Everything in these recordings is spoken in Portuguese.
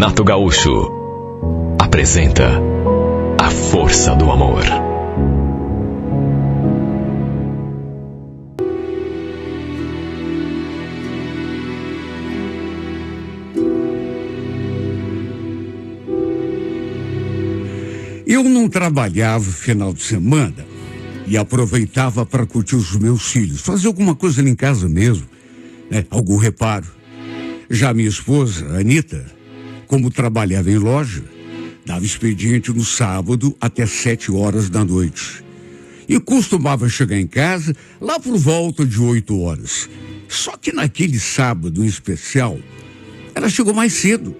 Renato Gaúcho apresenta A Força do Amor. Eu não trabalhava final de semana e aproveitava para curtir os meus filhos, fazer alguma coisa ali em casa mesmo, né? Algum reparo. Já minha esposa, Anita, como trabalhava em loja, dava expediente no sábado até 7 horas da noite. E costumava chegar em casa lá por volta de 8 horas. Só que naquele sábado em especial, ela chegou mais cedo.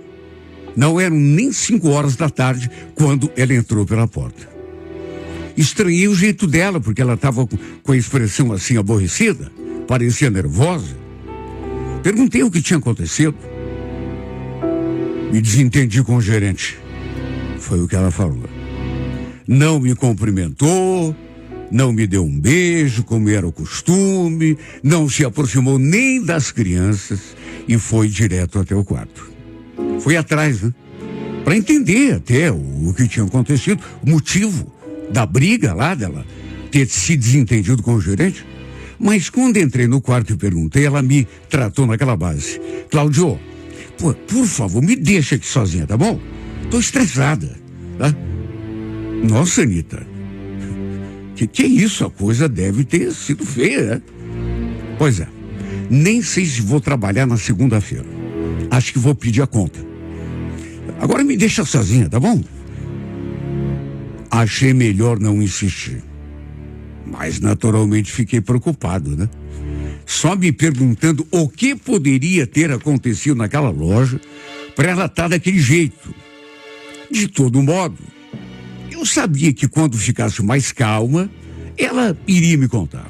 Não eram nem 5 horas da tarde quando ela entrou pela porta. Estranhei o jeito dela, porque ela estava com a expressão assim aborrecida, parecia nervosa. Perguntei o que tinha acontecido. Me desentendi com o gerente. Foi o que ela falou. Não me cumprimentou, não me deu um beijo, como era o costume, não se aproximou nem das crianças e foi direto até o quarto. Fui atrás, né? Para entender até o que tinha acontecido, o motivo da briga lá dela ter se desentendido com o gerente. Mas quando entrei no quarto e perguntei, ela me tratou naquela base. Cláudio, por favor, me deixa aqui sozinha, tá bom? Tô estressada, tá? Nossa, Anita, que é isso? A coisa deve ter sido feia, né? Pois é, nem sei se vou trabalhar na segunda-feira. Acho que vou pedir a conta. Agora me deixa sozinha, tá bom? Achei melhor não insistir. Mas naturalmente fiquei preocupado, né? Só me perguntando o que poderia ter acontecido naquela loja para ela estar daquele jeito. De todo modo, eu sabia que quando ficasse mais calma, ela iria me contar.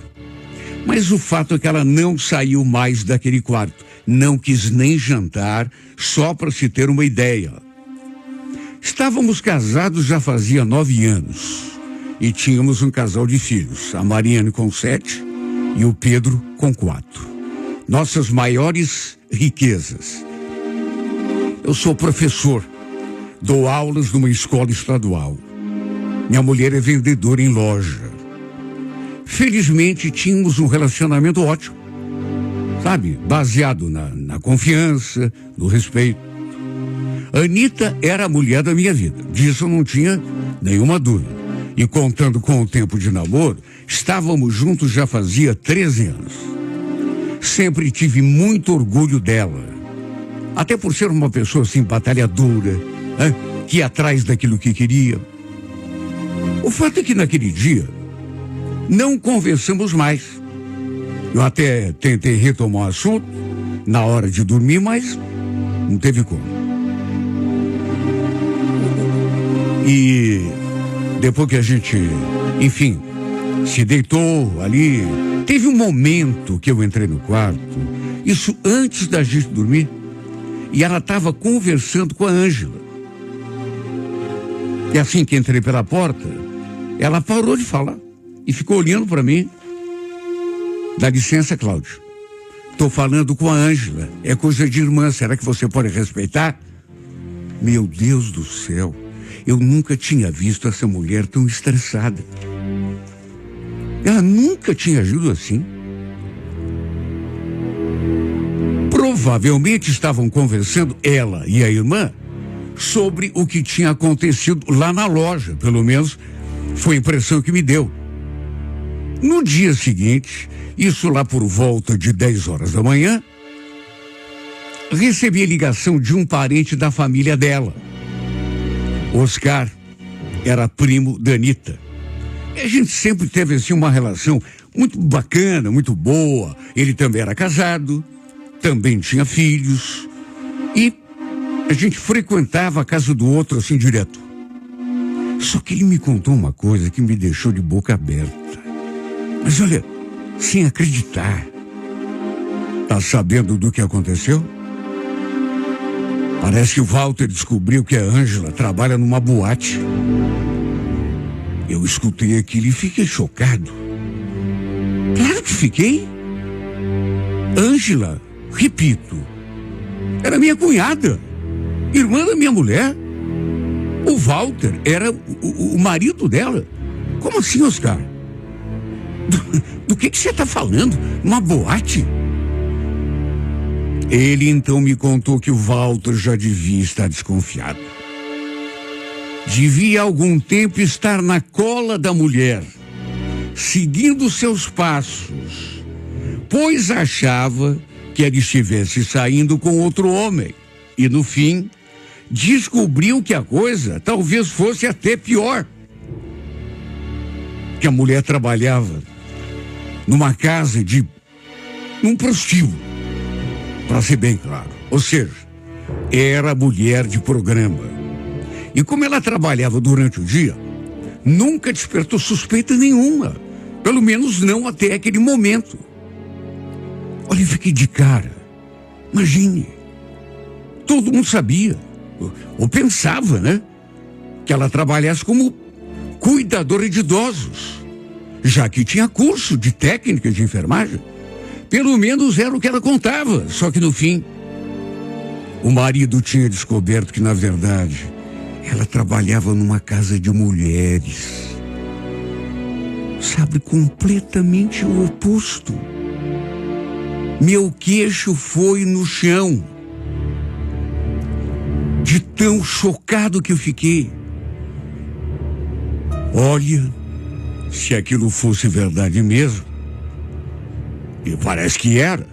Mas o fato é que ela não saiu mais daquele quarto. Não quis nem jantar, só para se ter uma ideia. Estávamos casados já fazia 9 anos e tínhamos um casal de filhos, a Mariane com 7 e o Pedro com 4. Nossas maiores riquezas. Eu sou professor, dou aulas numa escola estadual. Minha mulher é vendedora em loja. Felizmente tínhamos um relacionamento ótimo, sabe? Baseado na confiança, no respeito. Anita era a mulher da minha vida, disso eu não tinha nenhuma dúvida. E contando com o tempo de namoro, estávamos juntos já fazia 13 anos. Sempre tive muito orgulho dela. Até por ser uma pessoa assim, batalhadora, né? Que ia atrás daquilo que queria. O fato é que naquele dia, não conversamos mais. Eu até tentei retomar o assunto na hora de dormir, mas não teve como. E depois que a gente, enfim, se deitou ali, teve um momento que eu entrei no quarto, isso antes da gente dormir, e ela estava conversando com a Ângela. E assim que entrei pela porta, ela parou de falar e ficou olhando para mim. Dá licença, Cláudio. Estou falando com a Ângela. É coisa de irmã. Será que você pode respeitar? Meu Deus do céu. Eu nunca tinha visto essa mulher tão estressada. Ela nunca tinha agido assim. Provavelmente estavam conversando, ela e a irmã, sobre o que tinha acontecido lá na loja. Pelo menos foi a impressão que me deu. No dia seguinte, isso lá por volta de 10 horas da manhã, recebi a ligação de um parente da família dela. Oscar era primo da Anita. E a gente sempre teve assim uma relação muito bacana, muito boa. Ele também era casado, também tinha filhos. E a gente frequentava a casa do outro assim direto. Só que ele me contou uma coisa que me deixou de boca aberta. Mas olha, sem acreditar. Tá sabendo do que aconteceu? Parece que o Walter descobriu que a Ângela trabalha numa boate. Eu escutei aquilo e fiquei chocado. Claro que fiquei. Ângela, repito, era minha cunhada. Irmã da minha mulher? O Walter era o marido dela? Como assim, Oscar? Do que você está falando? Uma boate? Ele então me contou que o Walter já devia estar desconfiado. Devia há algum tempo estar na cola da mulher, seguindo seus passos, pois achava que ela estivesse saindo com outro homem. E no fim, descobriu que a coisa talvez fosse até pior. Que a mulher trabalhava numa casa num prostíbulo, para ser bem claro. Ou seja, era mulher de programa. E como ela trabalhava durante o dia, nunca despertou suspeita nenhuma. Pelo menos não até aquele momento. Olha, eu fiquei de cara. Imagine. Todo mundo sabia, ou pensava, né? Que ela trabalhasse como cuidadora de idosos, já que tinha curso de técnica de enfermagem. Pelo menos era o que ela contava. Só que no fim, o marido tinha descoberto que, na verdade, ela trabalhava numa casa de mulheres. Sabe, completamente o oposto. Meu queixo foi no chão, de tão chocado que eu fiquei. Olha, se aquilo fosse verdade mesmo, e parece que era,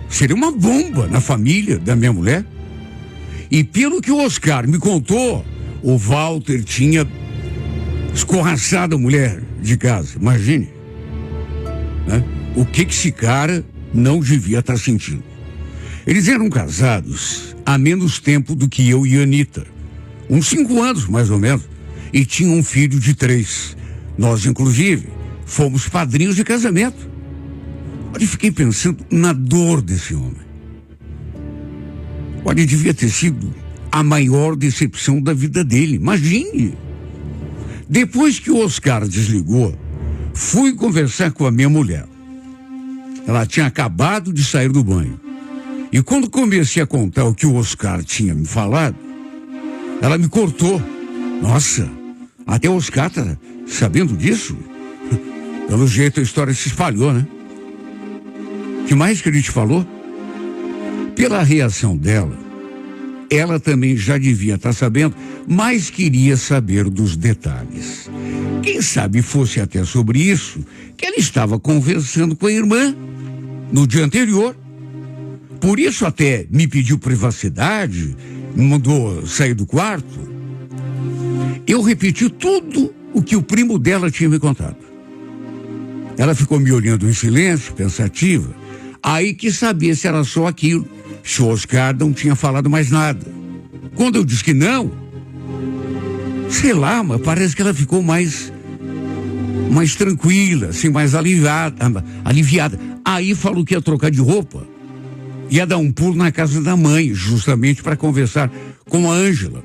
seria uma bomba na família da minha mulher. E pelo que o Oscar me contou, o Walter tinha escorraçado a mulher de casa. Imagine, né? O que esse cara não devia estar sentindo. Eles eram casados há menos tempo do que eu e a Anitta. Uns 5 anos, mais ou menos. E tinham um filho de 3. Nós, inclusive, fomos padrinhos de casamento. Olha, eu fiquei pensando na dor desse homem. Olha, devia ter sido a maior decepção da vida dele. Imagine. Depois que o Oscar desligou, fui conversar com a minha mulher. Ela tinha acabado de sair do banho. E quando comecei a contar o que o Oscar tinha me falado, ela me cortou. Nossa, até o Oscar tá sabendo disso? Pelo jeito a história se espalhou, né? O que mais que ele te falou? Pela reação dela, ela também já devia estar sabendo, mas queria saber dos detalhes. Quem sabe fosse até sobre isso que ela estava conversando com a irmã no dia anterior. Por isso até me pediu privacidade, me mandou sair do quarto. Eu repeti tudo o que o primo dela tinha me contado. Ela ficou me olhando em silêncio, pensativa. Aí quis saber se era só aquilo, se o Oscar não tinha falado mais nada. Quando eu disse que não, sei lá, mas parece que ela ficou mais tranquila, assim, mais aliviada. Aí falou que ia trocar de roupa, ia dar um pulo na casa da mãe, justamente para conversar com a Ângela.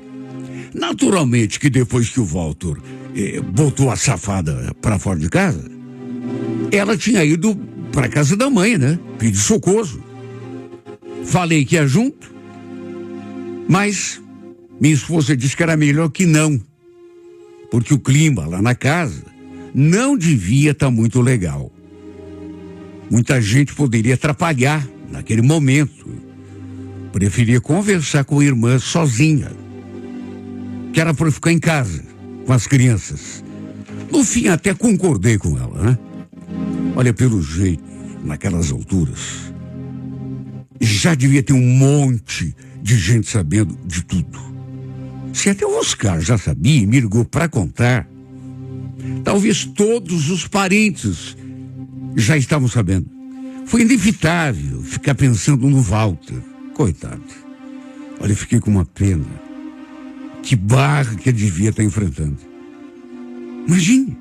Naturalmente que depois que o Walter botou a safada para fora de casa, ela tinha ido para casa da mãe, né? Pedir socorro. Falei que ia junto, mas minha esposa disse que era melhor que não, porque o clima lá na casa não devia estar muito legal. Muita gente poderia atrapalhar naquele momento. Preferia conversar com a irmã sozinha, que era para ficar em casa com as crianças. No fim, até concordei com ela, né? Olha, pelo jeito, naquelas alturas, já devia ter um monte de gente sabendo de tudo. Se até o Oscar já sabia e me ligou para contar, talvez todos os parentes já estavam sabendo. Foi inevitável ficar pensando no Walter. Coitado. Olha, eu fiquei com uma pena. Que barra que ele devia estar enfrentando. Imagine,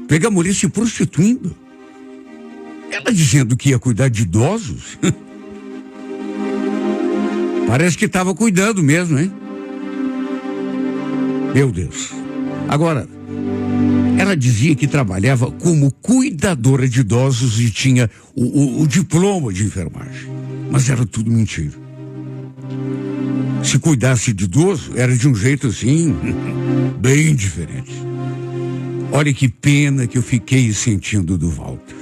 pegar a mulher se prostituindo. Ela dizendo que ia cuidar de idosos. Parece que estava cuidando mesmo, hein? Meu Deus. Agora, ela dizia que trabalhava como cuidadora de idosos e tinha o diploma de enfermagem. Mas era tudo mentira. Se cuidasse de idoso, era de um jeito assim, bem diferente. Olha que pena que eu fiquei sentindo do Walter.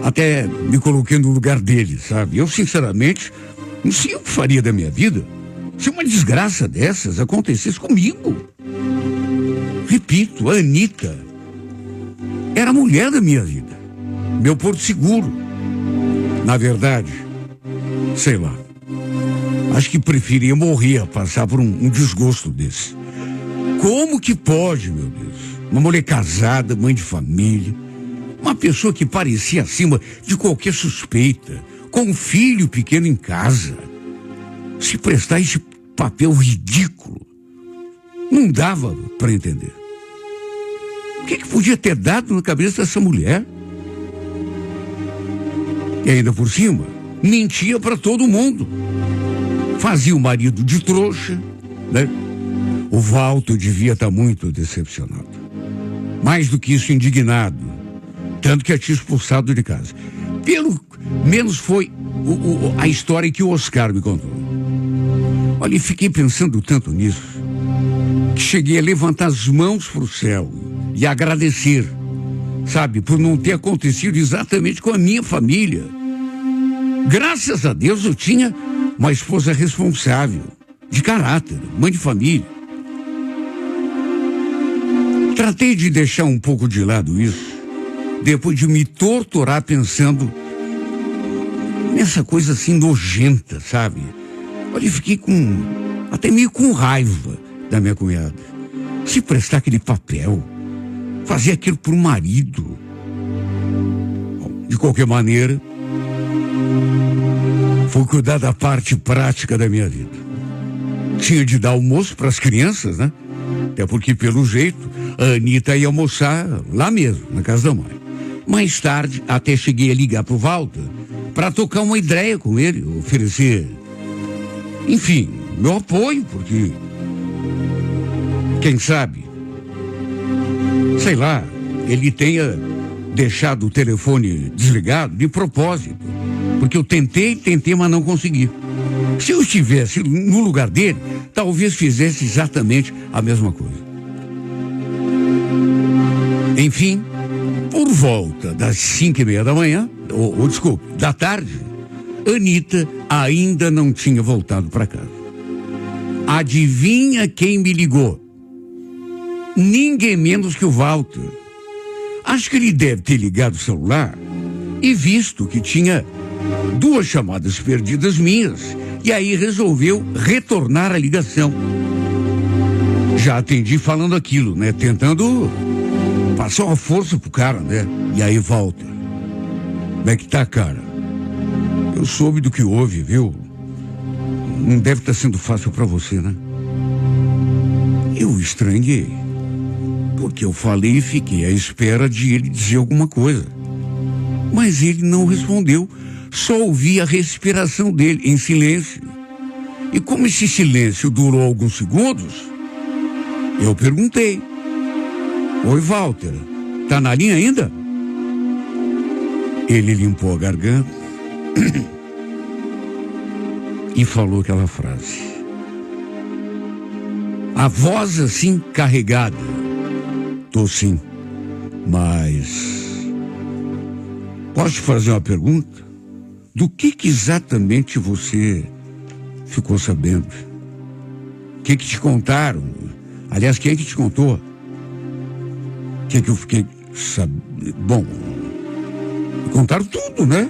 Até me coloquei no lugar dele, sabe? Eu, sinceramente, não sei o que faria da minha vida se uma desgraça dessas acontecesse comigo. Repito, a Anita era a mulher da minha vida, meu porto seguro. Na verdade, sei lá, acho que preferia morrer a passar por um desgosto desse. Como que pode, meu Deus? Uma mulher casada, mãe de família, uma pessoa que parecia acima de qualquer suspeita, com um filho pequeno em casa, se prestar esse papel ridículo. Não dava para entender. O que podia ter dado na cabeça dessa mulher? E ainda por cima, mentia para todo mundo. Fazia o marido de trouxa, né? O Walter devia estar muito decepcionado. Mais do que isso, indignado. Tanto que a tinha expulsado de casa. Pelo menos foi a história que o Oscar me contou. Olha, e fiquei pensando tanto nisso, que cheguei a levantar as mãos para o céu e agradecer, sabe, por não ter acontecido exatamente com a minha família. Graças a Deus eu tinha uma esposa responsável, de caráter, mãe de família. Tratei de deixar um pouco de lado isso, depois de me torturar pensando nessa coisa assim nojenta, sabe? Olha, fiquei até meio com raiva da minha cunhada. Se prestar aquele papel, fazer aquilo pro marido. Bom, de qualquer maneira, fui cuidar da parte prática da minha vida. Tinha de dar almoço para as crianças, né? Até porque, pelo jeito, a Anita ia almoçar lá mesmo, na casa da mãe. Mais tarde, até cheguei a ligar pro Walter para tocar uma ideia com ele, oferecer, enfim, meu apoio, porque, quem sabe, sei lá, ele tenha deixado o telefone desligado de propósito, porque eu tentei, mas não consegui. Se eu estivesse no lugar dele, talvez fizesse exatamente a mesma coisa. Enfim, por volta das 5:30 da manhã, da tarde, Anita ainda não tinha voltado para casa. Adivinha quem me ligou? Ninguém menos que o Walter. Acho que ele deve ter ligado o celular e visto que tinha 2 chamadas perdidas minhas, e aí resolveu retornar a ligação. Já atendi falando aquilo, né? Tentando passar uma força pro cara, né? E aí, Walter, como é que tá, cara? Eu soube do que houve, viu? Não deve estar sendo fácil para você, né? Eu estranhei, porque eu falei e fiquei à espera de ele dizer alguma coisa. Mas ele não respondeu, só ouvi a respiração dele em silêncio. E como esse silêncio durou alguns segundos, eu perguntei: oi, Walter, tá na linha ainda? Ele limpou a garganta e falou aquela frase. A voz assim carregada. Tô sim, mas posso te fazer uma pergunta? Do que exatamente você ficou sabendo? O que te contaram? Aliás, quem é que te contou? O que eu fiquei sabendo? Bom, contaram tudo, né?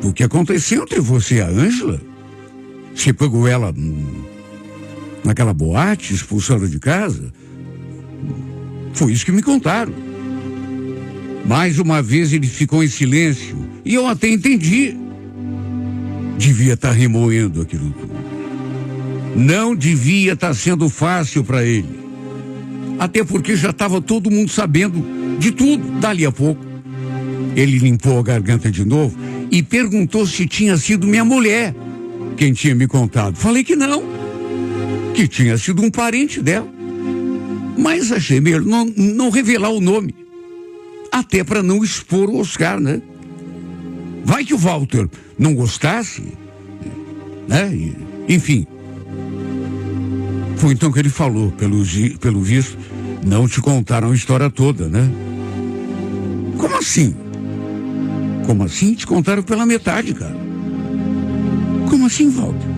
O que aconteceu entre você e a Ângela? Você pegou ela naquela boate, expulsada de casa? Foi isso que me contaram. Mais uma vez ele ficou em silêncio e eu até entendi. Devia estar remoendo aquilo tudo. Não devia estar sendo fácil para ele. Até porque já estava todo mundo sabendo de tudo dali a pouco. Ele limpou a garganta de novo e perguntou se tinha sido minha mulher quem tinha me contado. Falei que não, que tinha sido um parente dela. Mas achei melhor não revelar o nome, até para não expor o Oscar, né? Vai que o Walter não gostasse né? Enfim. Foi então que ele falou, pelo visto, não te contaram a história toda, né? Como assim? Como assim? Te contaram pela metade, cara. Como assim, Walter?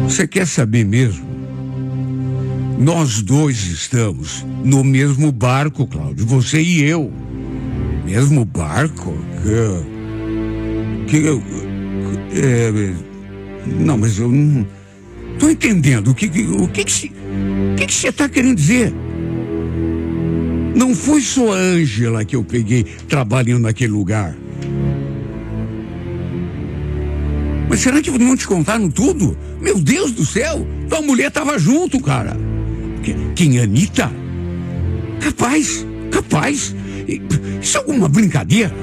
Você quer saber mesmo? Nós dois estamos no mesmo barco, Cláudio, você e eu. Mesmo barco? Não, mas eu não tô entendendo. O que você tá querendo dizer? Não foi só a Ângela que eu peguei trabalhando naquele lugar. Mas será que não te contaram tudo? Meu Deus do céu! Tua mulher tava junto, cara. Quem, Anitta? Capaz. Isso é alguma brincadeira?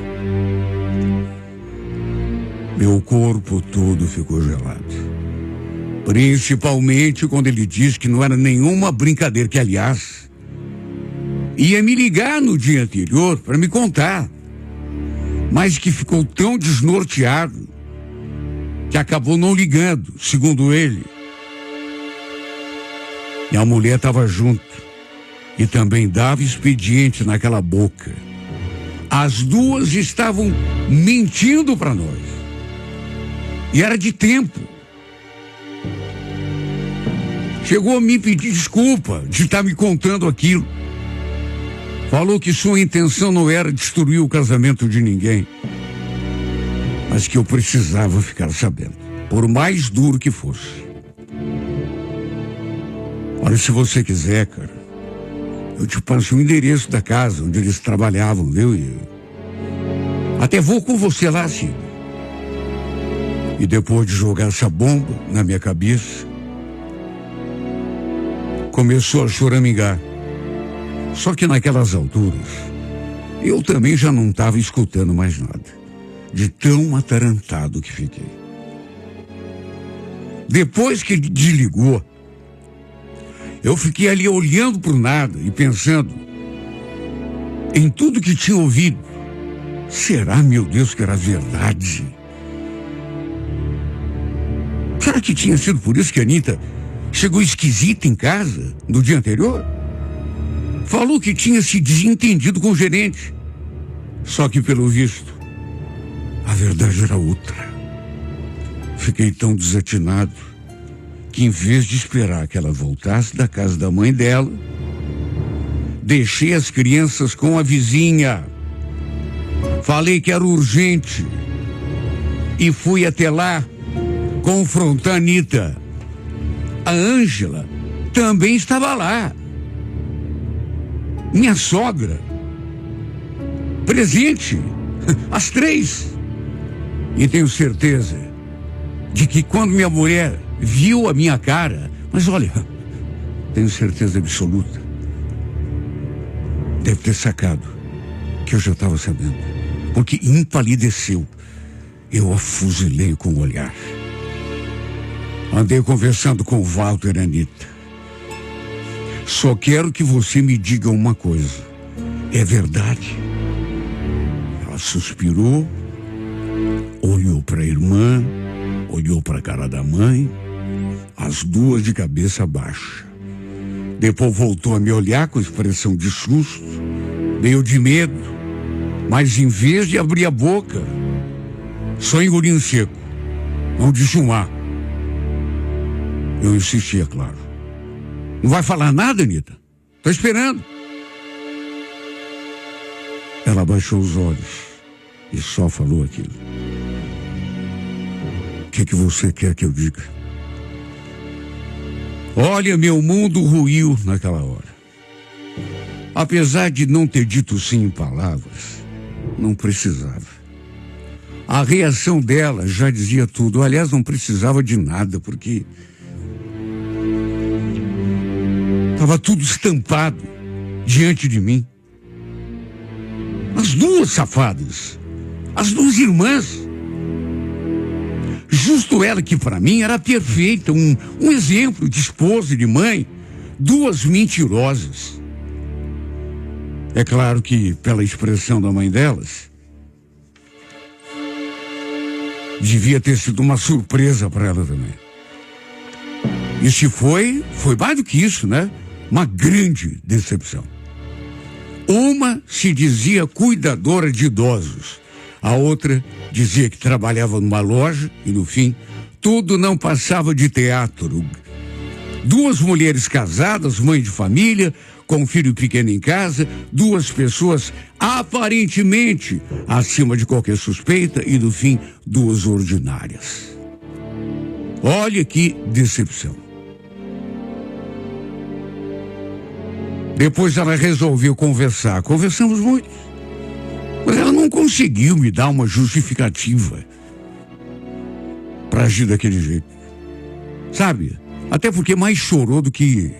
Meu corpo todo ficou gelado. Principalmente quando ele disse que não era nenhuma brincadeira, que, aliás, ia me ligar no dia anterior para me contar, mas que ficou tão desnorteado que acabou não ligando, segundo ele. E a mulher estava junto e também dava expediente naquela boca. As duas estavam mentindo para nós. E era de tempo. Chegou a me pedir desculpa de estar me contando aquilo. Falou que sua intenção não era destruir o casamento de ninguém, mas que eu precisava ficar sabendo, por mais duro que fosse. Olha, se você quiser, cara, eu te passo o endereço da casa onde eles trabalhavam, viu? E até vou com você lá, Cid. E depois de jogar essa bomba na minha cabeça, começou a choramingar. Só que naquelas alturas, eu também já não estava escutando mais nada, de tão atarantado que fiquei. Depois que ele desligou, eu fiquei ali olhando para o nada e pensando em tudo que tinha ouvido. Será, meu Deus, que era verdade? Será que tinha sido por isso que a Anitta chegou esquisita em casa no dia anterior? Falou que tinha se desentendido com o gerente. Só que, pelo visto, a verdade era outra. Fiquei tão desatinado que, em vez de esperar que ela voltasse da casa da mãe dela, deixei as crianças com a vizinha. Falei que era urgente e fui até lá confrontar a Anitta. A Ângela também estava lá. Minha sogra. Presente. As três. E tenho certeza de que quando minha mulher viu a minha cara, mas olha, tenho certeza absoluta, deve ter sacado que eu já estava sabendo, porque empalideceu. Eu a fuzilei com o olhar. Andei conversando com o Walter e a Anitta. Só quero que você me diga uma coisa. É verdade? Ela suspirou, olhou para a irmã, olhou para a cara da mãe, as duas de cabeça baixa. Depois voltou a me olhar com expressão de susto, meio de medo, mas em vez de abrir a boca, só engoliu em seco. Não disse um A. Eu insisti, é claro. Não vai falar nada, Anitta? Tô esperando. Ela abaixou os olhos e só falou aquilo. O que você quer que eu diga? Olha, meu mundo ruiu naquela hora. Apesar de não ter dito sim em palavras, não precisava. A reação dela já dizia tudo. Aliás, não precisava de nada, porque estava tudo estampado diante de mim. As duas safadas, as duas irmãs. Justo ela que para mim era perfeita, um exemplo de esposa e de mãe, duas mentirosas. É claro que, pela expressão da mãe delas, devia ter sido uma surpresa para ela também. E se foi mais do que isso, né? Uma grande decepção. Uma se dizia cuidadora de idosos. A outra dizia que trabalhava numa loja e, no fim, tudo não passava de teatro. Duas mulheres casadas, mãe de família, com um filho pequeno em casa, duas pessoas aparentemente acima de qualquer suspeita e, no fim, duas ordinárias. Olha que decepção. Depois ela resolveu conversar. Conversamos muito. Mas ela não conseguiu me dar uma justificativa para agir daquele jeito. Sabe? Até porque mais chorou do que...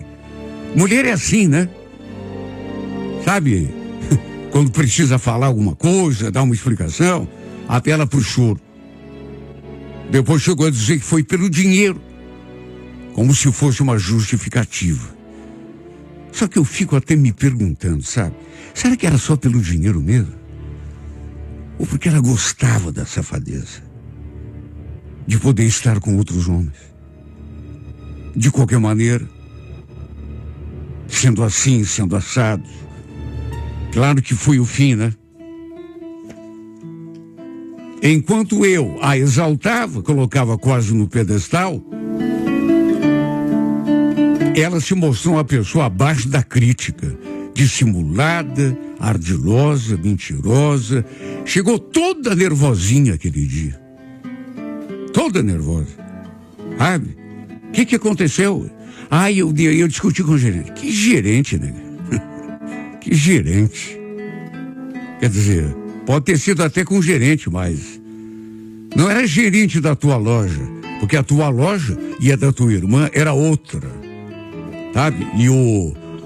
Mulher é assim, né? Sabe? Quando precisa falar alguma coisa, dar uma explicação, apela pro choro. Depois chegou a dizer que foi pelo dinheiro. Como se fosse uma justificativa. Só que eu fico até me perguntando, sabe? Será que era só pelo dinheiro mesmo? Ou porque ela gostava da safadeza? De poder estar com outros homens? De qualquer maneira, sendo assim, sendo assado, claro que foi o fim, né? Enquanto eu a exaltava, colocava quase no pedestal, ela se mostrou uma pessoa abaixo da crítica, dissimulada, ardilosa, mentirosa. Chegou toda nervosinha aquele dia. Toda nervosa. Sabe? O que aconteceu? Eu discuti com o gerente. Que gerente, né? Que gerente. Quer dizer, pode ter sido até com o gerente, mas não era gerente da tua loja, porque a tua loja e a da tua irmã era outra. Sabe? E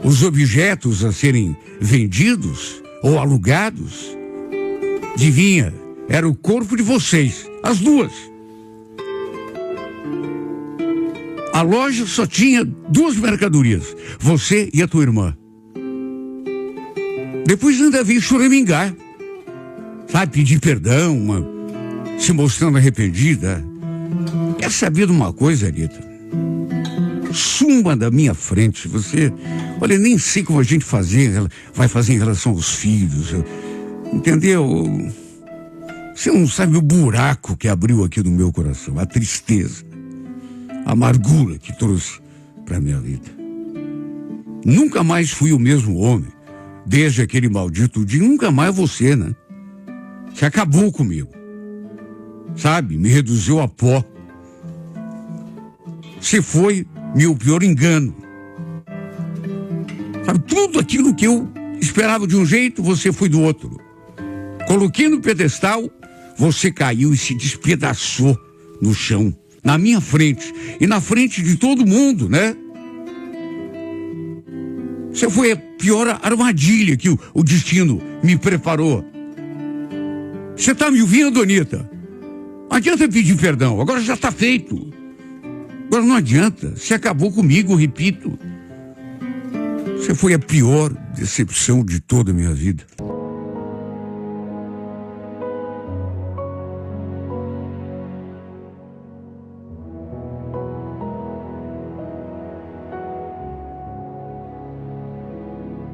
os objetos a serem vendidos ou alugados, adivinha, era o corpo de vocês, as duas. A loja só tinha duas mercadorias, você e a tua irmã. Depois ainda veio choramingar, sabe, pedir perdão, se mostrando arrependida. Quer saber de uma coisa, Anitta? Suma da minha frente, você... Olha, nem sei como a gente vai fazer em relação aos filhos, entendeu? Você não sabe o buraco que abriu aqui no meu coração, a tristeza, a amargura que trouxe para minha vida. Nunca mais fui o mesmo homem, desde aquele maldito dia, nunca mais você, né? Você acabou comigo, sabe? Me reduziu a pó. Você foi meu pior engano. Sabe, tudo aquilo que eu esperava de um jeito, você foi do outro. Coloquei no pedestal, você caiu e se despedaçou no chão, na minha frente e na frente de todo mundo, né? Você foi a pior armadilha que o destino me preparou. Você tá me ouvindo, Anitta? Não adianta pedir perdão, agora já tá feito. Agora não adianta, você acabou comigo, repito. Você foi a pior decepção de toda a minha vida.